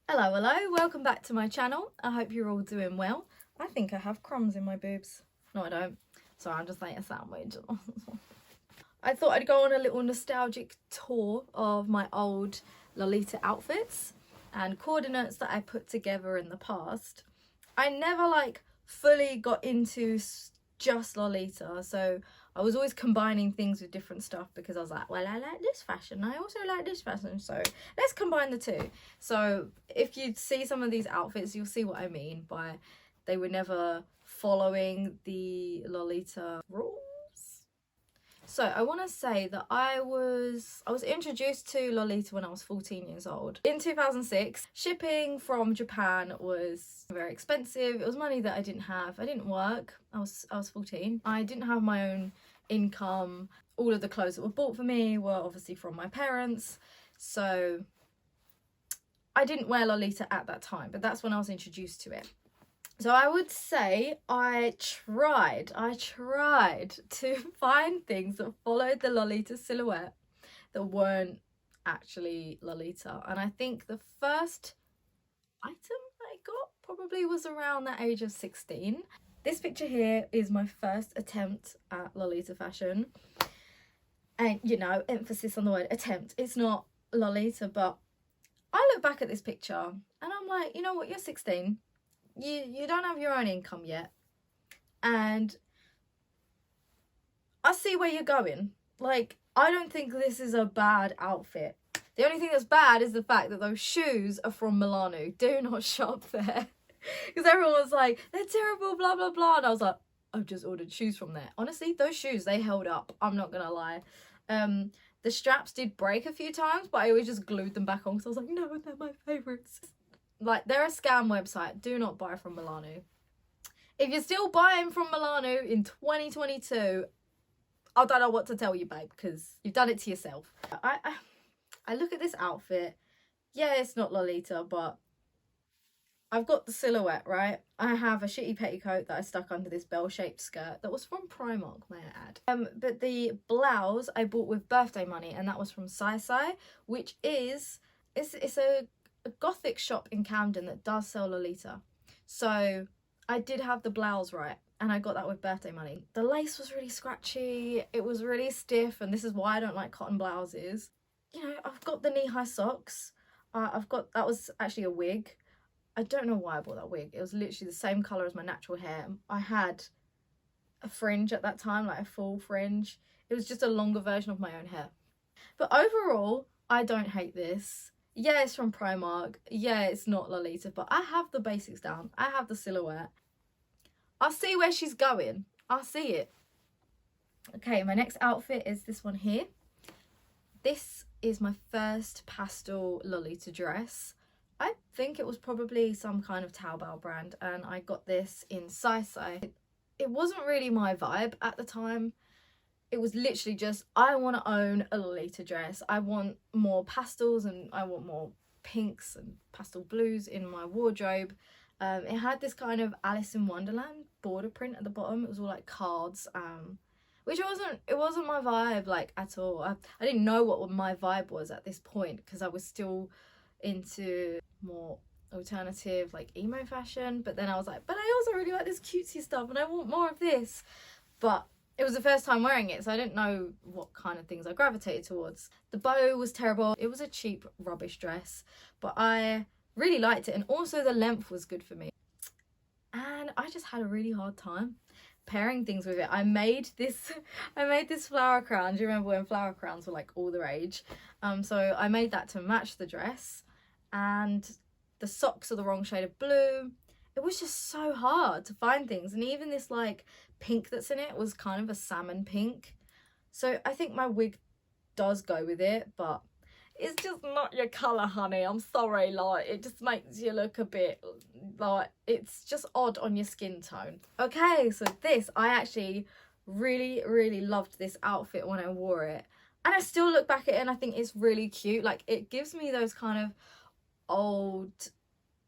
Hello, welcome back to my channel. I hope you're all doing well. I think I have crumbs in my boobs. No, I don't. Sorry, I'm just eating a sandwich. I thought I'd go on a little nostalgic tour of my old Lolita outfits and coordinates that I put together in the past. I never fully got into just Lolita, so I was always combining things with different stuff because I was like, well, I like this fashion, I also like this fashion, so let's combine the two. So if you see some of these outfits, you'll see what I mean by they were never following the Lolita rules. So I want to say that I was introduced to Lolita when I was 14 years old. In 2006, shipping from Japan was very expensive. It was money that I didn't have. I didn't work. I was 14. I didn't have my own income. All of the clothes that were bought for me were obviously from my parents. So I didn't wear Lolita at that time, but that's when I was introduced to it. So I would say I tried to find things that followed the Lolita silhouette that weren't actually Lolita. And I think the first item I got probably was around the age of 16. This picture here is my first attempt at Lolita fashion. And, you know, emphasis on the word attempt. It's not Lolita, but I look back at this picture and I'm like, you know what, you're 16. You don't have your own income yet, and I see where you're going. Like, I don't think this is a bad outfit. The only thing that's bad is the fact that those shoes are from Milano. Do not shop there. Because everyone was like, they're terrible, blah, blah, blah. And I was like, I've just ordered shoes from there. Honestly, those shoes, they held up. I'm not going to lie. The straps did break a few times, but I always just glued them back on because I was like, no, they're my favourites. Like, they're a scam website. Do not buy from Milano. If you're still buying from Milano in 2022, I don't know what to tell you, babe, because you've done it to yourself. I look at this outfit. Yeah, it's not Lolita, but I've got the silhouette, right? I have a shitty petticoat that I stuck under this bell-shaped skirt that was from Primark, may I add. But the blouse I bought with birthday money, and that was from Sai Sai, which is it's a gothic shop in Camden that does sell Lolita. So I did have the blouse right, and I got that with birthday money. The lace was really scratchy, it was really stiff, and this is why I don't like cotton blouses. You know, I've got the knee-high socks. That was actually a wig. I don't know why I bought that wig. It was literally the same colour as my natural hair. I had a fringe at that time, like a full fringe. It was just a longer version of my own hair. But overall, I don't hate this. Yeah, it's from Primark. Yeah, it's not Lolita, but I have the basics down. I have the silhouette. I'll see where she's going. I'll see it. Okay, my next outfit is this one here. This is my first pastel Lolita dress. I think it was probably some kind of Taobao brand, and I got this in Sai Sai. It wasn't really my vibe at the time. It was literally just, I want to own a Lolita dress. I want more pastels and I want more pinks and pastel blues in my wardrobe. It had this kind of Alice in Wonderland border print at the bottom. It was all like cards, which it wasn't my vibe like at all. I didn't know what my vibe was at this point because I was still into more alternative like emo fashion. But then I was like, but I also really like this cutesy stuff and I want more of this. But it was the first time wearing it, so I didn't know what kind of things I gravitated towards. The bow was terrible. It was a cheap, rubbish dress, but I really liked it, and also the length was good for me. And I just had a really hard time pairing things with it. I made this flower crown. Do you remember when flower crowns were like all the rage? So I made that to match the dress, and the socks are the wrong shade of blue. It was just so hard to find things, and even this like pink that's in it was kind of a salmon pink. So I think my wig does go with it, but it's just not your colour, honey. I'm sorry, like it just makes you look a bit like it's just odd on your skin tone. Okay, so this, I actually really loved this outfit when I wore it, and I still look back at it and I think it's really cute. Like, it gives me those kind of old,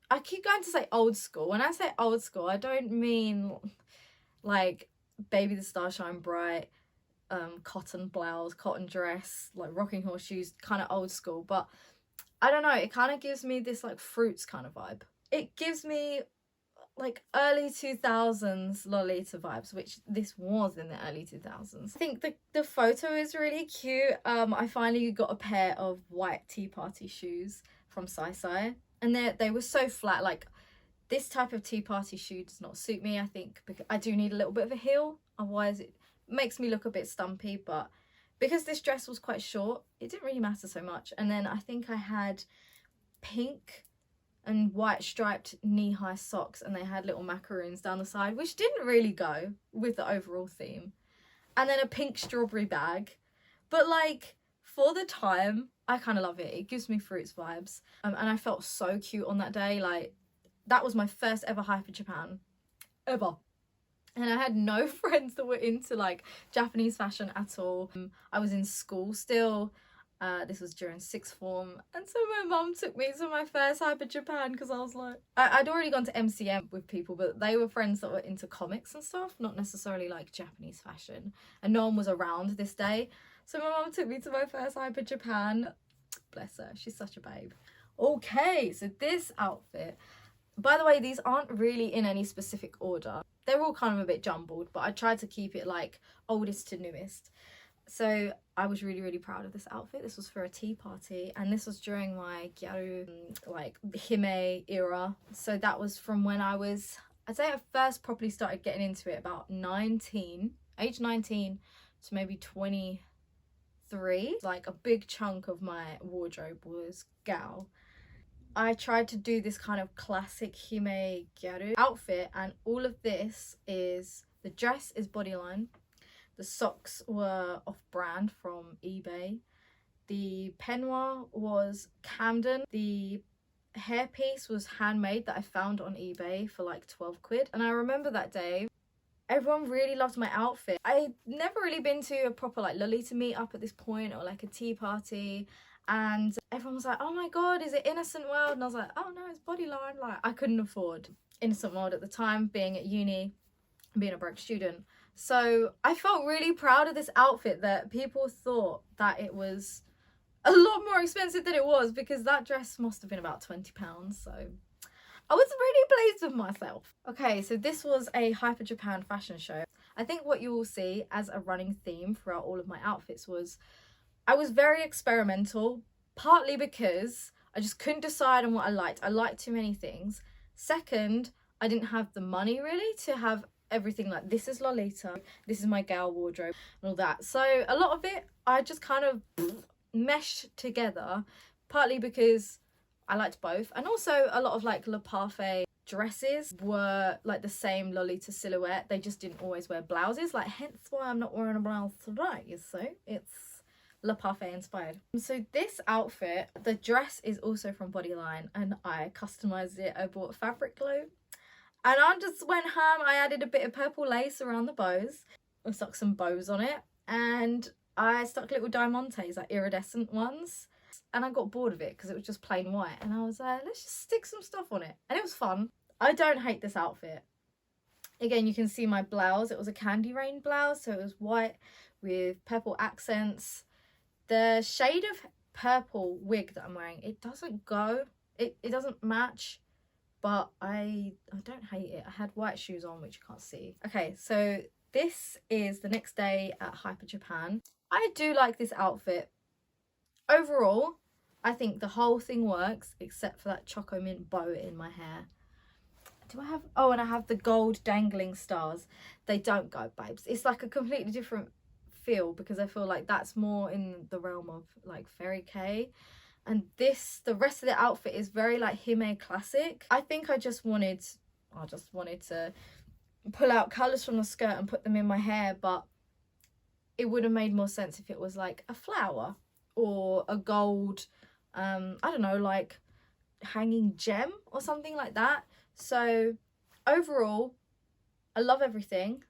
I keep going to say old school. When I say old school, I don't mean like Baby the Star Shine Bright, cotton blouse, cotton dress, like rocking horse shoes, kind of old school. But I don't know, it kind of gives me this like fruits kind of vibe. It gives me like early 2000s Lolita vibes, which this was in the early 2000s. I think the photo is really cute. I finally got a pair of white tea party shoes from Sai, and they were so flat. Like, this type of tea party shoe does not suit me, I think, because I do need a little bit of a heel, otherwise it makes me look a bit stumpy. But because this dress was quite short, it didn't really matter so much. And then I think I had pink and white striped knee-high socks, and they had little macaroons down the side, which didn't really go with the overall theme. And then a pink strawberry bag. But like, for the time, I kind of love it. It gives me fruits vibes. And I felt so cute on that day. Like, that was my first ever Hyper Japan ever. And I had no friends that were into like Japanese fashion at all. I was in school still. This was during sixth form, and so my mum took me to my first Hyper Japan, because I was like, I'd already gone to MCM with people, but they were friends that were into comics and stuff, not necessarily like Japanese fashion, and no one was around this day. So my mum took me to my first Hyper Japan. Bless her, she's such a babe. Okay, so this outfit, by the way, these aren't really in any specific order. They're all kind of a bit jumbled, but I tried to keep it like oldest to newest. So I was really, really proud of this outfit. This was for a tea party, and this was during my gyaru, like hime era. So that was from when I was, I'd say I first properly started getting into it about age 19 to maybe 23. Like, a big chunk of my wardrobe was gao. I tried to do this kind of classic hime gyaru outfit, and all of this is, the dress is Bodyline. The socks were off-brand from eBay. The peignoir was Camden. The hairpiece was handmade that I found on eBay for like 12 quid. And I remember that day, everyone really loved my outfit. I'd never really been to a proper like Lolita meetup at this point, or like a tea party. And everyone was like, oh my God, is it Innocent World? And I was like, oh no, it's Bodyline. Like, I couldn't afford Innocent World at the time, being at uni, being a broke student. So I felt really proud of this outfit, that people thought that it was a lot more expensive than it was, because that dress must have been about £20. So I was really pleased with myself. Okay, so this was a Hyper Japan fashion show. I think what you will see as a running theme throughout all of my outfits was I was very experimental, partly because I just couldn't decide on what I liked. I liked too many things. Second, I didn't have the money really to have everything like, this is Lolita, this is my gal wardrobe and all that. So a lot of it I just kind of meshed together, partly because I liked both, and also a lot of like Le Parfait dresses were like the same Lolita silhouette. They just didn't always wear blouses, like hence why I'm not wearing a blouse today. So it's Le Parfait inspired. So this outfit, the dress is also from Bodyline, and I customized it. I bought fabric glue. And I just went ham. I added a bit of purple lace around the bows. I stuck some bows on it. And I stuck little diamantes, like iridescent ones. And I got bored of it because it was just plain white. And I was like, let's just stick some stuff on it. And it was fun. I don't hate this outfit. Again, you can see my blouse. It was a candy rain blouse. So it was white with purple accents. The shade of purple wig that I'm wearing, it doesn't go. It doesn't match. But I don't hate it. I had white shoes on, which you can't see. Okay, so this is the next day at Hyper Japan. I do like this outfit. Overall, I think the whole thing works, except for that choco mint bow in my hair. Do I have, oh, and I have the gold dangling stars. They don't go, babes. It's like a completely different feel, because I feel like that's more in the realm of like Fairy K. And this, the rest of the outfit is very like hime classic. I think I just wanted to pull out colours from the skirt and put them in my hair, but it would have made more sense if it was like a flower or a gold, I don't know, like hanging gem or something like that. So overall, I love everything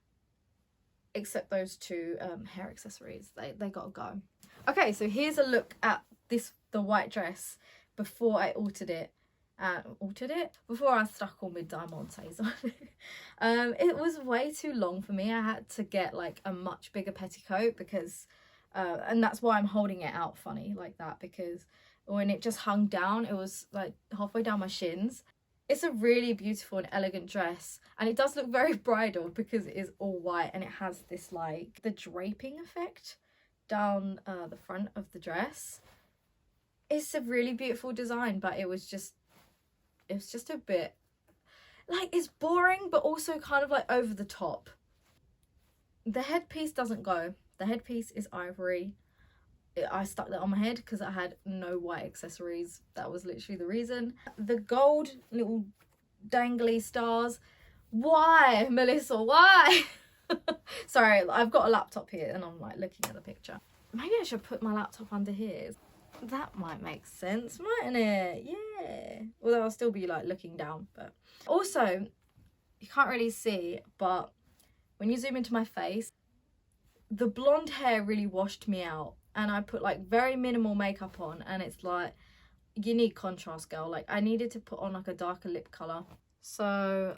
except those two hair accessories. They gotta go. Okay, so here's a look at the white dress before I altered it. Before I stuck all my diamantes on it. It was way too long for me. I had to get like a much bigger petticoat, because and that's why I'm holding it out funny like that, because when it just hung down. It was like halfway down my shins. It's a really beautiful and elegant dress, and it does look very bridal because it is all white and it has this like the draping effect down the front of the dress. It's a really beautiful design, but it was just a bit like, it's boring but also kind of like over the top. The headpiece doesn't go. The headpiece is ivory. I stuck that on my head because I had no white accessories. That was literally the reason. The gold little dangly stars. Why, Melissa? Why? Sorry, I've got a laptop here and I'm like looking at the picture. Maybe I should put my laptop under here. That might make sense, mightn't it? Yeah. Although I'll still be like looking down. But also, you can't really see, but when you zoom into my face, the blonde hair really washed me out. And I put like very minimal makeup on, and it's like, you need contrast, girl. Like, I needed to put on like a darker lip colour. So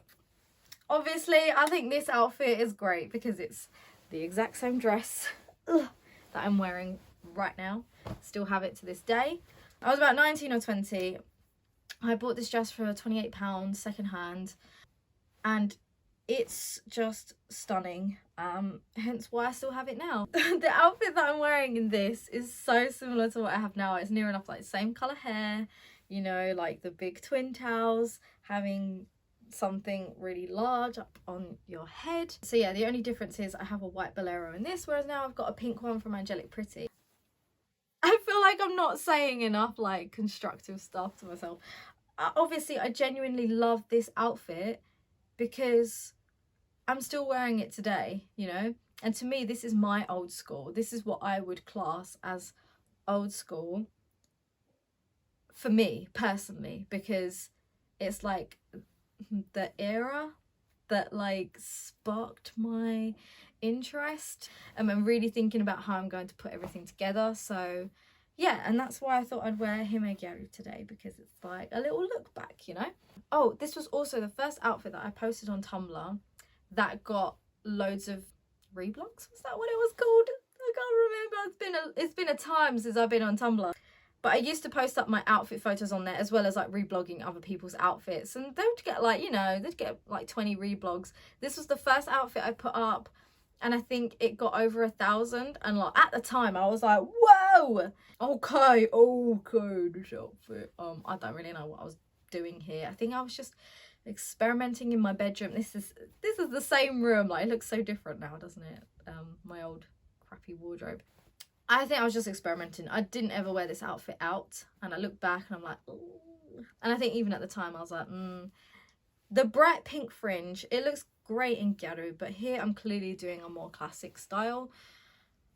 obviously I think this outfit is great because it's the exact same dress that I'm wearing right now. Still have it to this day. I was about 19 or 20. I bought this dress for £28 second hand, and it's just stunning, hence why I still have it now. The outfit that I'm wearing in this is so similar to what I have now. It's near enough like same colour hair, you know, like the big twin towels, having something really large up on your head. So yeah, the only difference is I have a white bolero in this, whereas now I've got a pink one from Angelic Pretty. I feel like I'm not saying enough like constructive stuff to myself. Obviously I genuinely love this outfit because I'm still wearing it today, you know, and to me this is my old school. This is what I would class as old school for me personally, because it's like the era that like sparked my interest, and I'm really thinking about how I'm going to put everything together. So yeah, and that's why I thought I'd wear Himegyaru today, because it's like a little look back, you know. Oh, this was also the first outfit that I posted on Tumblr that got loads of reblogs. Was that what it was called? I can't remember. It's been a time since I've been on Tumblr. But I used to post up my outfit photos on there, as well as like reblogging other people's outfits, and they would get like, you know, they'd get like 20 reblogs. This was the first outfit I put up, and I think it got over 1,000, and like at the time I was like, whoa, okay, this outfit. I don't really know what I was doing here. I think I was just experimenting in my bedroom. This is the same room. Like, it looks so different now, doesn't it? My old crappy wardrobe. I think I was just experimenting. I didn't ever wear this outfit out, and I look back and I'm like, ooh. And I think even at the time I was like, the bright pink fringe, it looks great in Gyaru, but here I'm clearly doing a more classic style.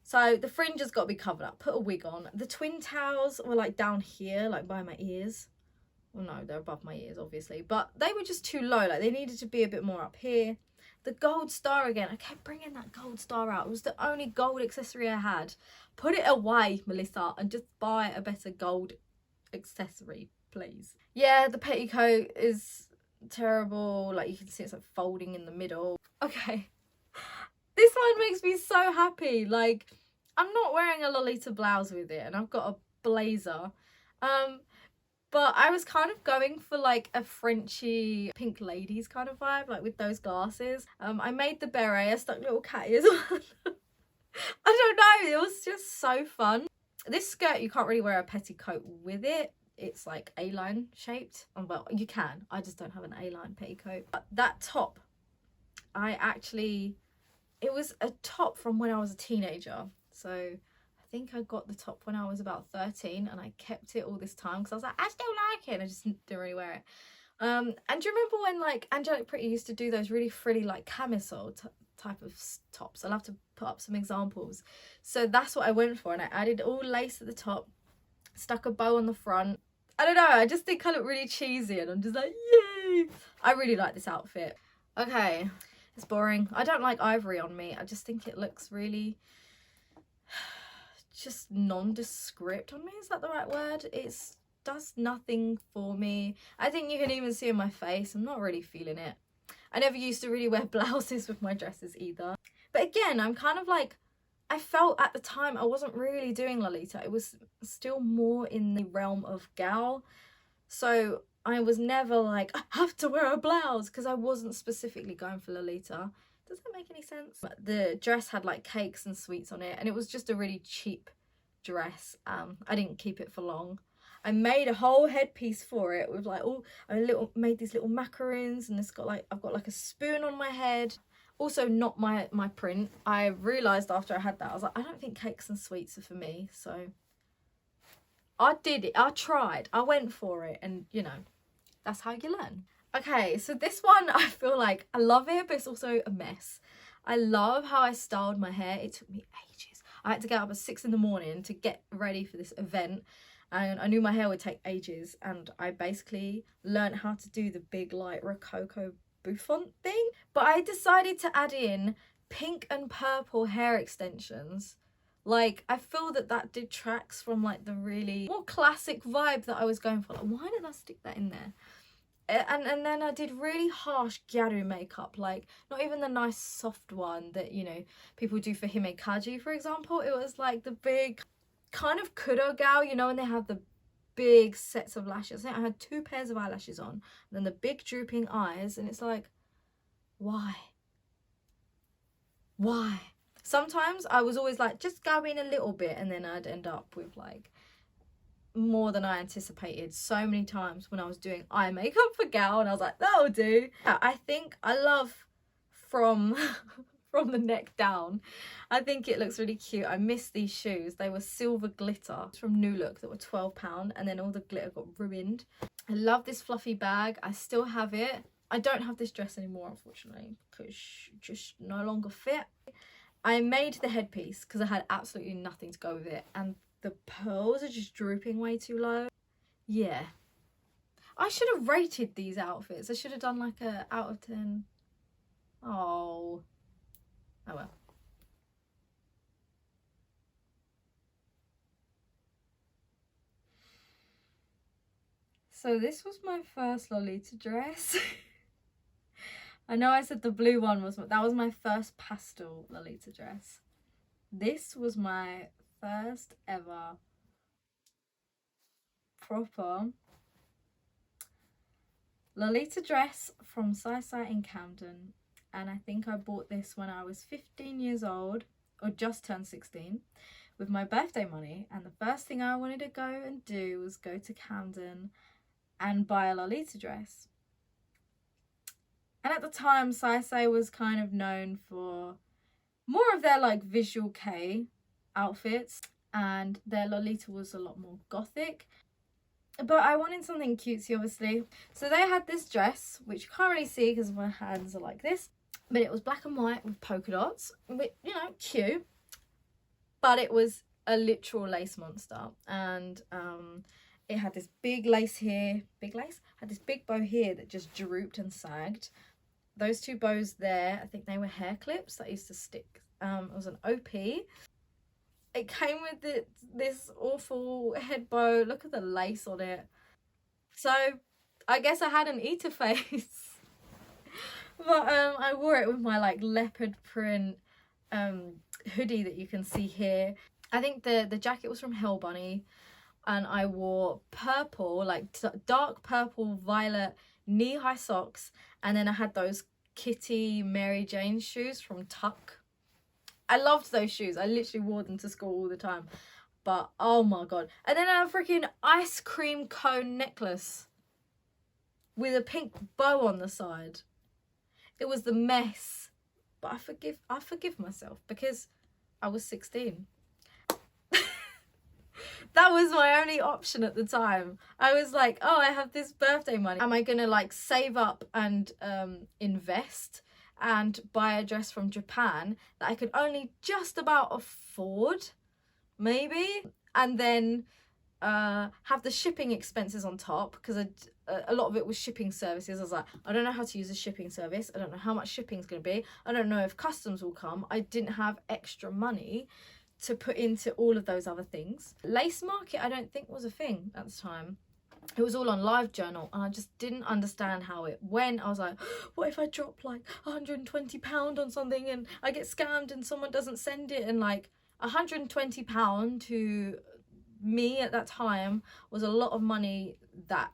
So the fringe has got to be covered up. Put a wig on. The twin towels were like down here, like by my ears. Well, no, they're above my ears, obviously, but they were just too low. Like, they needed to be a bit more up here. The gold star again. I kept bringing that gold star out. It was the only gold accessory I had. Put it away, Melissa, and just buy a better gold accessory, please. Yeah, the petticoat is terrible. Like, you can see it's like folding in the middle. Okay. This one makes me so happy. Like, I'm not wearing a Lolita blouse with it, and I've got a blazer. But I was kind of going for like a Frenchy Pink Ladies kind of vibe, like with those glasses. I made the beret, I stuck little cat ears on. I don't know, it was just so fun. This skirt, you can't really wear a petticoat with it. It's like A-line shaped. Well, you can. I just don't have an A-line petticoat. But that top, it was a top from when I was a teenager. So I think I got the top when I was about 13, and I kept it all this time because I was like, I still like it, and I just didn't really wear it. And do you remember when like Angelic Pretty used to do those really frilly like camisole type of tops? I'll have to put up some examples. So that's what I went for, and I added all lace at the top, stuck a bow on the front. I don't know, I just think I look really cheesy, and I'm just like, yay! I really like this outfit. Okay, it's boring. I don't like ivory on me. I just think it looks really just nondescript on me. Is that the right word? It does nothing for me. I think you can even see in my face, I'm not really feeling it. I never used to really wear blouses with my dresses either. But again, I'm kind of like I felt at the time I wasn't really doing Lolita. It was still more in the realm of gal. So I was never like, I have to wear a blouse, because I wasn't specifically going for Lolita. Does that make any sense? The dress had like cakes and sweets on it, and it was just a really cheap dress. I didn't keep it for long. I made a whole headpiece for it with like made these little macaroons, and it's got like, I've got like a spoon on my head. Also not my print. I realised after I had that, I was like, I don't think cakes and sweets are for me. So I did it. I tried. I went for it, and you know, that's how you learn. Okay, so this one, I feel like I love it, but it's also a mess. I love how I styled my hair. It took me ages. I had to get up at 6 in the morning to get ready for this event, and I knew my hair would take ages, and I basically learned how to do the big like Rococo bouffant thing. But I decided to add in pink and purple hair extensions. Like, I feel that detracts from like the really more classic vibe that I was going for. Like, why did I stick that in there? And then I did really harsh gyaru makeup, like not even the nice soft one that, you know, people do for himekaji, for example. It was like the big kind of kuro gal, you know, and they have the big sets of lashes. I think I had 2 pairs of eyelashes on, and then the big drooping eyes, and it's like, why? Sometimes I was always like, just go in a little bit, and then I'd end up with like more than I anticipated so many times when I was doing eye makeup for gal, and I was like, that'll do. I think I love from from the neck down. I think it looks really cute. I miss these shoes. They were silver glitter from New Look that were £12, and then all the glitter got ruined. I love this fluffy bag. I still have it. I don't have this dress anymore, unfortunately, because it just no longer fit. I made the headpiece because I had absolutely nothing to go with it, and the pearls are just drooping way too low. Yeah. I should have rated these outfits. I should have done like a out of 10. Oh well. So this was my first Lolita dress. I know I said the blue one was, that was my first pastel Lolita dress. This was my first ever proper Lolita dress from Sai in Camden. And I think I bought this when I was 15 years old, or just turned 16, with my birthday money. And the first thing I wanted to go and do was go to Camden and buy a Lolita dress. And at the time, Sai was kind of known for more of their like visual K outfits, and their Lolita was a lot more gothic. But I wanted something cutesy, obviously. So they had this dress, which you can't really see because my hands are like this. But it was black and white with polka dots, which, you know, cute. But it was a literal lace monster. And it had this big lace here. Big lace? Had this big bow here that just drooped and sagged. Those 2 bows there, I think they were hair clips that I used to stick. It was an OP. It came with this awful head bow. Look at the lace on it. So I guess I had an eater face. But I wore it with my like leopard print hoodie that you can see here. I think the jacket was from Hell Bunny, and I wore purple, like dark purple violet knee-high socks, and then I had those Kitty Mary Jane shoes from Tuck. I loved those shoes. I literally wore them to school all the time. But oh my god. And then a freaking ice cream cone necklace with a pink bow on the side. It was the mess. But I forgive myself because I was 16. That was my only option at the time. I was like, oh, I have this birthday money. Am I gonna like save up and invest and buy a dress from Japan that I could only just about afford, maybe, and then have the shipping expenses on top, because a lot of it was shipping services. I was like, I don't know how to use a shipping service. I don't know how much shipping's going to be. I don't know if customs will come. I didn't have extra money to put into all of those other things. Lace market, I don't think was a thing at the time. it was all on LiveJournal, and I just didn't understand how it went. I was like, what if I drop like £120 on something and I get scammed and someone doesn't send it? And like £120 to me at that time was a lot of money that,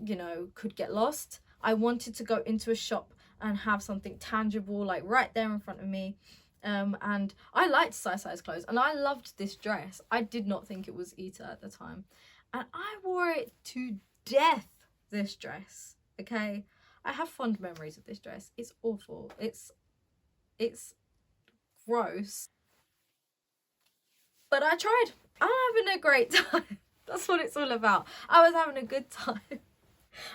you know, could get lost. I wanted to go into a shop and have something tangible, like right there in front of me. And I liked size clothes, and I loved this dress. I did not think it was Eater at the time, and I wore it to death, this dress. Okay, I have fond memories of this dress. It's awful. It's gross, but I tried. I'm having a great time. That's what it's all about. I was having a good time.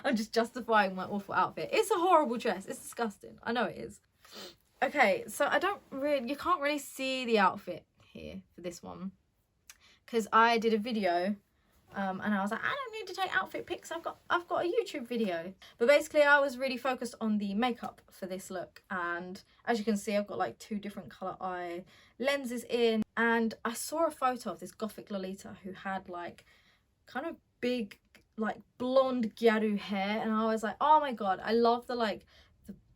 I'm just justifying my awful outfit. It's a horrible dress. It's disgusting. I know it is. Okay, so you can't really see the outfit here for this one, because I did a video and I was like, I don't need to take outfit pics. I've got a YouTube video. But basically I was really focused on the makeup for this look, and as you can see, I've got like 2 different color eye lenses in, and I saw a photo of this gothic Lolita who had like kind of big like blonde gyaru hair, and I was like, oh my god, I love the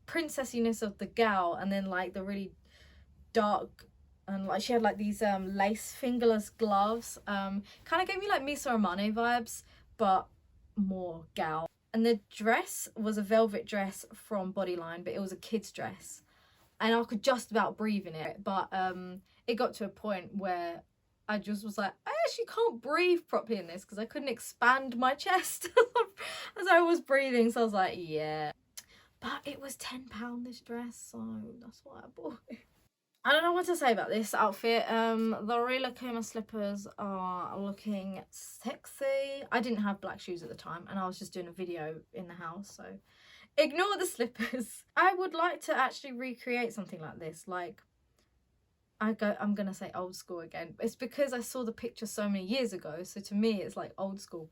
princessiness of the gal, and then like the really dark, and like she had like these lace fingerless gloves, kind of gave me like Misa Amane vibes, but more gal. And the dress was a velvet dress from Bodyline, but it was a kid's dress, and I could just about breathe in it. But it got to a point where I just was like, I actually can't breathe properly in this, because I couldn't expand my chest as I was breathing. So I was like, yeah. But it was £10 this dress, so that's why I bought it. I don't know what to say about this outfit. The Rilakuma slippers are looking sexy. I didn't have black shoes at the time, and I was just doing a video in the house, so ignore the slippers. I would like to actually recreate something like this. Like, I'm gonna say old school again. It's because I saw the picture so many years ago, so to me it's like old school.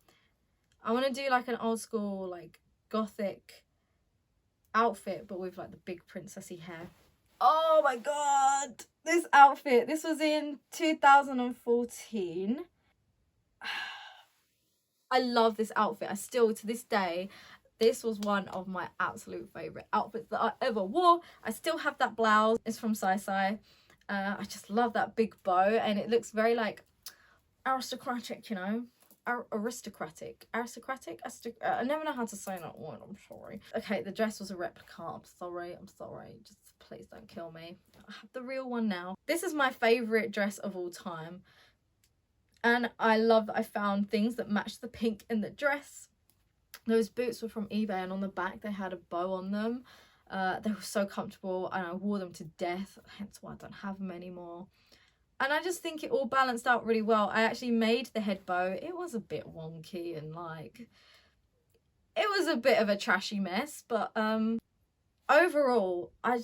I want to do like an old school, like gothic outfit, but with like the big princessy hair. Oh my god, this outfit, this was in 2014. I love this outfit. I still, to this day, this was one of my absolute favorite outfits that I ever wore. I still have that blouse. It's from Sai Sai. I just love that big bow, and it looks very like aristocratic, you know. Aristocratic. I never know how to say that word. I'm sorry. Okay, the dress was a replica. I'm sorry. Just please don't kill me. I have the real one now. This is my favorite dress of all time, and I love that I found things that matched the pink in the dress. Those boots were from eBay, and on the back they had a bow on them. They were so comfortable, and I wore them to death, hence why I don't have them anymore. And I just think it all balanced out really well. I actually made the head bow. It was a bit wonky, and like, it was a bit of a trashy mess, but overall, I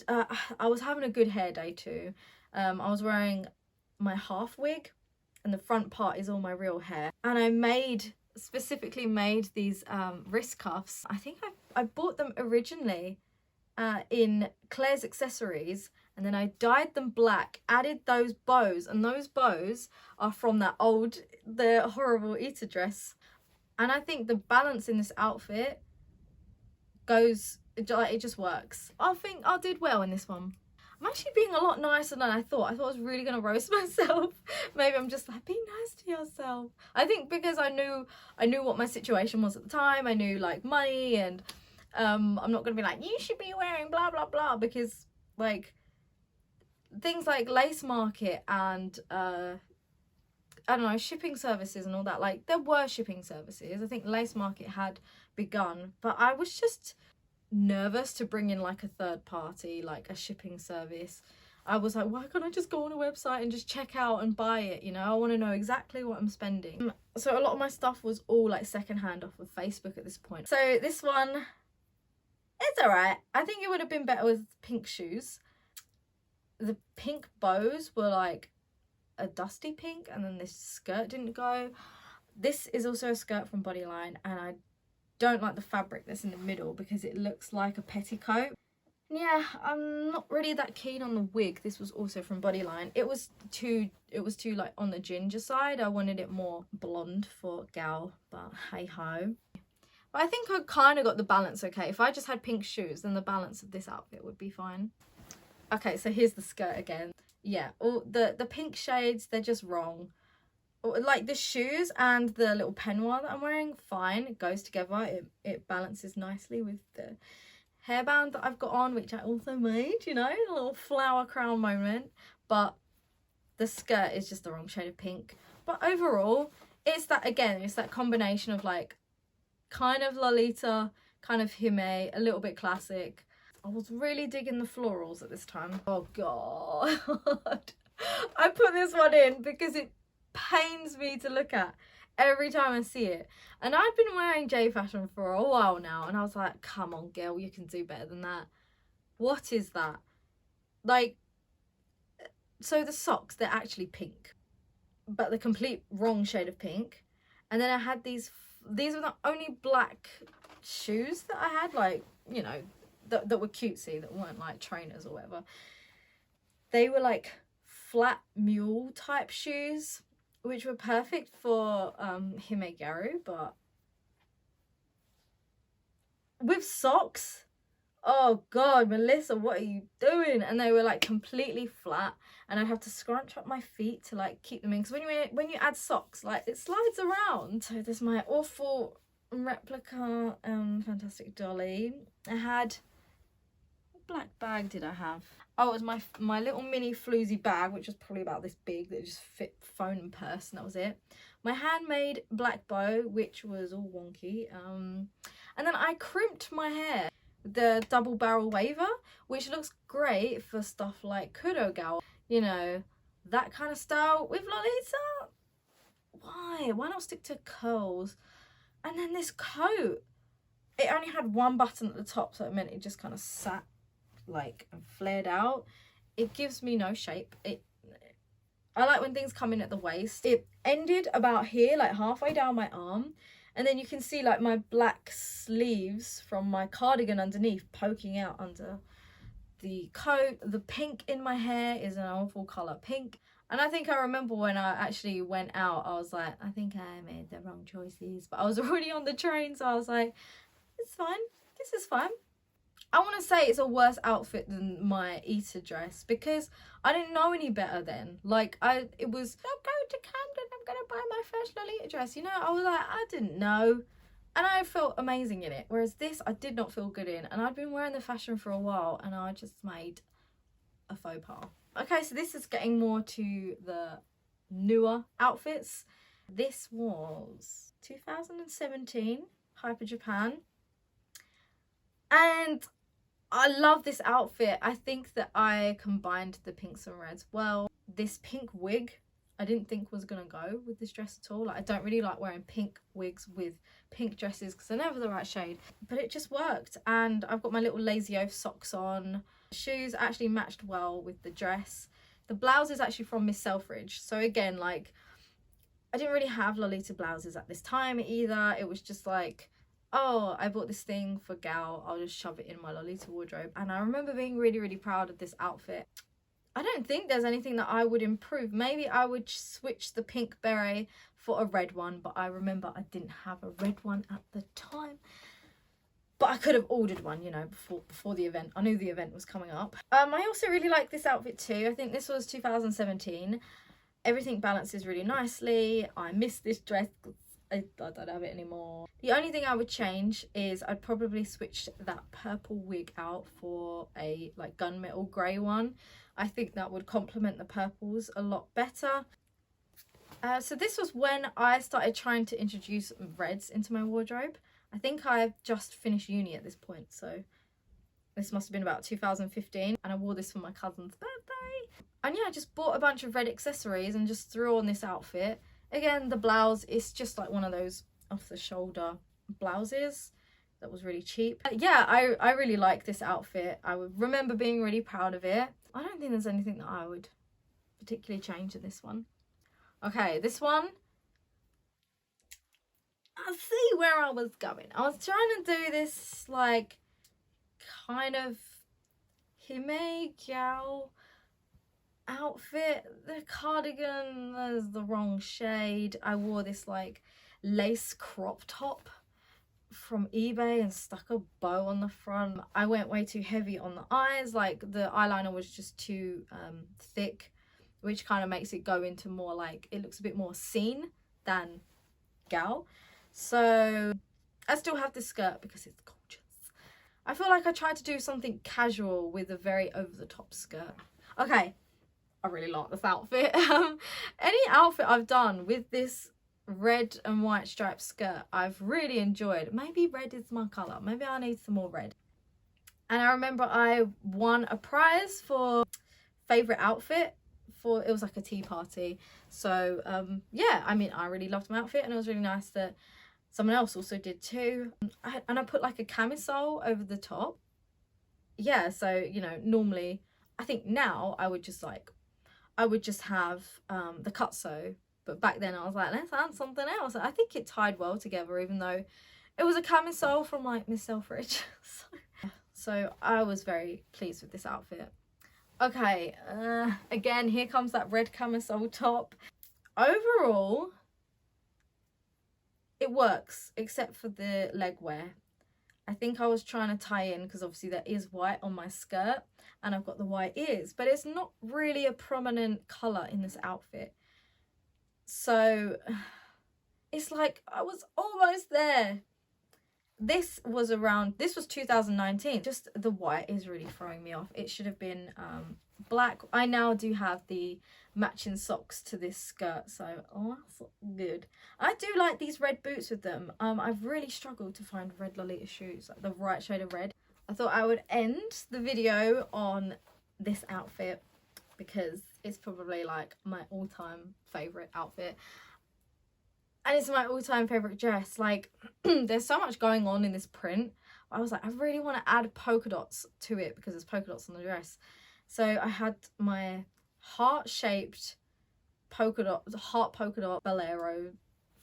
was having a good hair day too. I was wearing my half wig, and the front part is all my real hair. And I specifically made these wrist cuffs. I think I bought them originally in Claire's Accessories, and then I dyed them black, added those bows, and those bows are from the horrible Eater dress. And I think the balance in this outfit it just works. I think I did well in this one. I'm actually being a lot nicer than I thought. I thought I was really gonna roast myself. Maybe I'm just like, be nice to yourself. I think because I knew what my situation was at the time. I knew like money, and I'm not gonna be like, you should be wearing blah blah blah, because like things like Lace Market and I don't know, shipping services and all that, like there were shipping services. I think Lace Market had begun, but I was just nervous to bring in like a third party, like a shipping service. I was like, why can't I just go on a website and just check out and buy it, you know? I want to know exactly what I'm spending. So a lot of my stuff was all like secondhand off of Facebook at this point. So this one, it's alright. I think it would have been better with pink shoes. The pink bows were like a dusty pink, and then this skirt didn't go. This is also a skirt from Bodyline, and I don't like the fabric that's in the middle because it looks like a petticoat. Yeah, I'm not really that keen on the wig. This was also from Bodyline. It was too like on the ginger side. I wanted it more blonde for gal, but hey ho. But I think I kind of got the balance okay. If I just had pink shoes, then the balance of this outfit would be fine. Okay, so here's the skirt again. Yeah, all the pink shades, they're just wrong. Like the shoes and the little peignoir that I'm wearing, fine, it goes together. It balances nicely with the hairband that I've got on, which I also made, you know, a little flower crown moment. But the skirt is just the wrong shade of pink. But overall, it's that, again, it's that combination of like kind of Lolita, kind of Hime, a little bit classic. I was really digging the florals at this time. Oh god. I put this one in because it pains me to look at every time I see it. And I've been wearing J fashion for a while now, and I was like, come on girl, you can do better than that. What is that? Like, so the socks, they're actually pink, but the complete wrong shade of pink. And then I had these were the only black shoes that I had, like, you know, that were cutesy, that weren't like trainers or whatever. They were like flat mule type shoes, which were perfect for Himegaru, but with socks, oh god, Melissa, what are you doing? And they were like completely flat, and I'd have to scrunch up my feet to like keep them in, because when you add socks, like, it slides around. So there's my awful replica Fantastic Dolly. I had, what black bag did I have? Oh, it was my little mini floozy bag, which was probably about this big, that just fit phone and purse, and that was it. My handmade black bow, which was all wonky. And then I crimped my hair, the double barrel waver, which looks great for stuff like Kudo Gal, you know, that kind of style. With Lolita, why not stick to curls? And then this coat, it only had one button at the top, so it meant it just kind of sat like and flared out. It gives me no shape. I like when things come in at the waist. It ended about here, like halfway down my arm, and then you can see like my black sleeves from my cardigan underneath poking out under the coat. The pink in my hair is an awful colour pink. And I think I remember when I actually went out, I was like, I think I made the wrong choices. But I was already on the train, so I was like, it's fine. This is fine. I want to say it's a worse outfit than my Easter dress, because I didn't know any better then. Like, it was, I'm going to Camden, I'm going to buy my first Lolita dress. You know, I was like, I didn't know. And I felt amazing in it. Whereas this, I did not feel good in. And I'd been wearing the fashion for a while, and I just made a faux pas. Okay, so this is getting more to the newer outfits. This was 2017, Hyper Japan. And I love this outfit. I think that I combined the pinks and reds well. This pink wig, I didn't think was gonna go with this dress at all. Like, I don't really like wearing pink wigs with pink dresses because they're never the right shade, but it just worked. And I've got my little Lazy Oaf socks on. Shoes actually matched well with the dress. The blouse is actually from Miss Selfridge. So again, like, I didn't really have Lolita blouses at this time either. It was just like, oh, I bought this thing for Gal, I'll just shove it in my Lolita wardrobe. And I remember being really, really proud of this outfit. I don't think there's anything that I would improve. Maybe I would switch the pink beret for a red one, but I remember I didn't have a red one at the time. But I could have ordered one, you know, before the event. I knew the event was coming up. I also really like this outfit too. I think this was 2017. Everything balances really nicely. I miss this dress because I don't have it anymore. The only thing I would change is I'd probably switch that purple wig out for a like gunmetal grey one. I think that would complement the purples a lot better. So this was when I started trying to introduce reds into my wardrobe. I think I've just finished uni at this point, so this must have been about 2015, and I wore this for my cousin's birthday. And yeah, I just bought a bunch of red accessories and just threw on this outfit. Again, the blouse is just like one of those off-the-shoulder blouses that was really cheap. Yeah, I really like this outfit. I would remember being really proud of it. I don't think there's anything that I would particularly change in this one. Okay, this one, I see where I was going. I was trying to do this like kind of Hime Gal outfit. The cardigan is the wrong shade. I wore this like lace crop top from eBay and stuck a bow on the front. I went way too heavy on the eyes, like the eyeliner was just too thick, which kind of makes it go into more like, it looks a bit more seen than gal. So I still have this skirt because it's gorgeous. I feel like I tried to do something casual with a very over-the-top skirt. Okay, I really like this outfit. Any outfit I've done with this red and white striped skirt, I've really enjoyed. Maybe red is my colour. Maybe I need some more red. And I remember I won a prize for favourite outfit. It was like a tea party. So yeah, I mean, I really loved my outfit, and it was really nice that someone else also did too. And I put like a camisole over the top. Yeah, so, you know, normally, I think now I would just have the cutsew, but back then I was like, let's add something else. I think it tied well together, even though it was a camisole from like Miss Selfridge. So I was very pleased with this outfit. Okay, again, here comes that red camisole top. Overall, it works, except for the leg wear. I think I was trying to tie in, because obviously there is white on my skirt, and I've got the white ears, but it's not really a prominent colour in this outfit. So it's like I was almost there. This was 2019. Just the white is really throwing me off. It should have been black. I now do have the matching socks to this skirt, so oh, that's good. I do like these red boots with them. I've really struggled to find red Lolita shoes, like the right shade of red. I thought I would end the video on this outfit because it's probably like my all-time favorite outfit. And it's my all-time favorite dress. Like, there's so much going on in this print. I was like, I really want to add polka dots to it because there's polka dots on the dress. So I had my heart-shaped heart polka dot bolero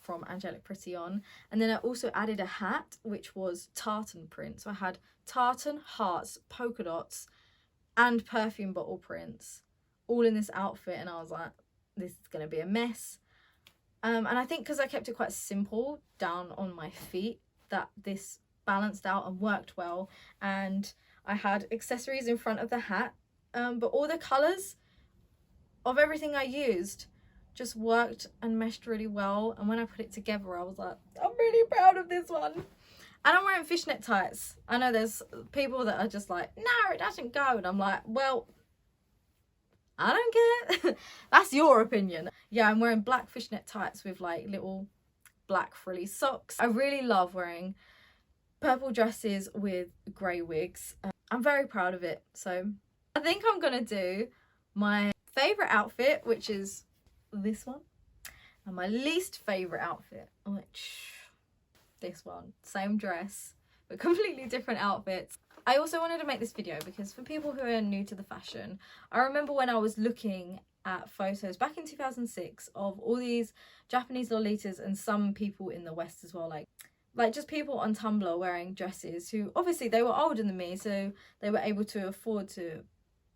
from Angelic Pretty on. And then I also added a hat, which was tartan print. So I had tartan, hearts, polka dots, and perfume bottle prints all in this outfit. And I was like, this is going to be a mess. And I think because I kept it quite simple down on my feet, that this balanced out and worked well. And I had accessories in front of the hat, but all the colours of everything I used just worked and meshed really well. And when I put it together, I was like, I'm really proud of this one. And I'm wearing fishnet tights. I know there's people that are just like, no, it doesn't go. And I'm like, well, I don't care. That's your opinion. Yeah, I'm wearing black fishnet tights with like little black frilly socks. I really love wearing purple dresses with grey wigs. I'm very proud of it. So I think I'm gonna do my favourite outfit, which is this one, and my least favourite outfit, which this one. Same dress, but completely different outfits. I also wanted to make this video because for people who are new to the fashion, I remember when I was looking at photos back in 2006 of all these Japanese Lolitas and some people in the West as well, like just people on Tumblr wearing dresses who obviously they were older than me, so they were able to afford to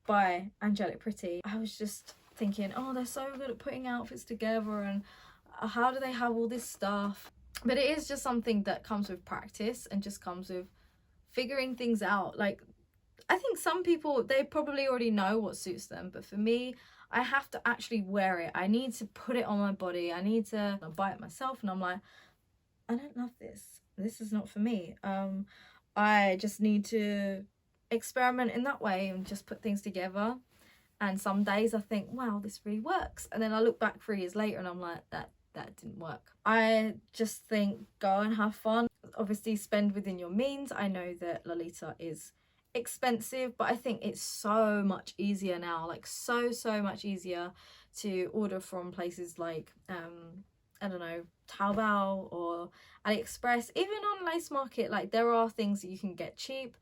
buy Angelic Pretty. I was just thinking, oh, they're so good at putting outfits together, and how do they have all this stuff? But it is just something that comes with practice and just comes with figuring things out. Like, I think some people, they probably already know what suits them, but for me, I have to actually wear it. I need to put it on my body. I need to buy it myself, and I'm like, I don't love this. This is not for me. I just need to experiment in that way and just put things together. And some days I think, wow, this really works, and then I look back 3 years later and I'm like, that didn't work. I just think go and have fun. Obviously spend within your means. I know that Lolita is expensive, but I think it's so much easier now, like so much easier to order from places like I don't know, Taobao or AliExpress, even on Lace Market. Like, there are things that you can get cheap.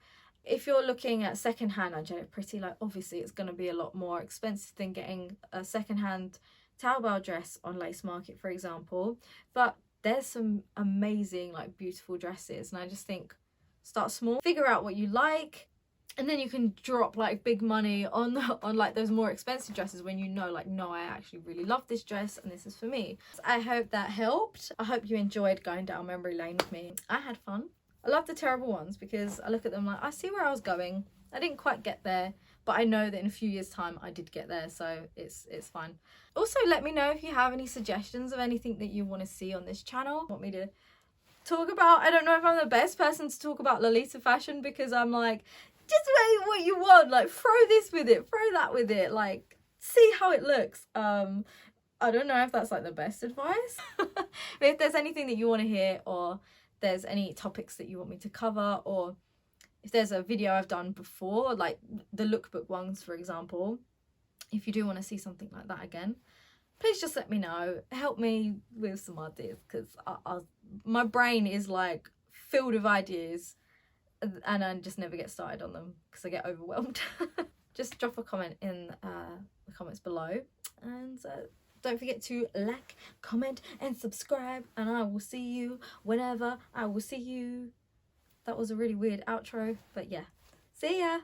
If you're looking at secondhand Angelic Pretty, like obviously it's going to be a lot more expensive than getting a secondhand Taobao dress on Lace Market, for example. But there's some amazing, like, beautiful dresses, and I just think start small, figure out what you like, and then you can drop like big money on like those more expensive dresses when you know, like, no, I actually really love this dress and this is for me. So I hope that helped. I hope you enjoyed going down memory lane with me. I had fun. I love the terrible ones because I look at them like, I see where I was going. I didn't quite get there, but I know that in a few years' time I did get there, so it's fine. Also, let me know if you have any suggestions of anything that you want to see on this channel. Want me to talk about? I don't know if I'm the best person to talk about Lolita fashion because I'm like, just wear what you want. Like, throw this with it, throw that with it. Like, see how it looks. I don't know if that's like the best advice. But if there's anything that you want to hear, or there's any topics that you want me to cover, or if there's a video I've done before, like the lookbook ones, for example, if you do want to see something like that again, please just let me know. Help me with some ideas, because my brain is like filled with ideas and I just never get started on them because I get overwhelmed. Just drop a comment in the comments below, and don't forget to like, comment and subscribe, and I will see you whenever I will see you. That was a really weird outro, but yeah. See ya!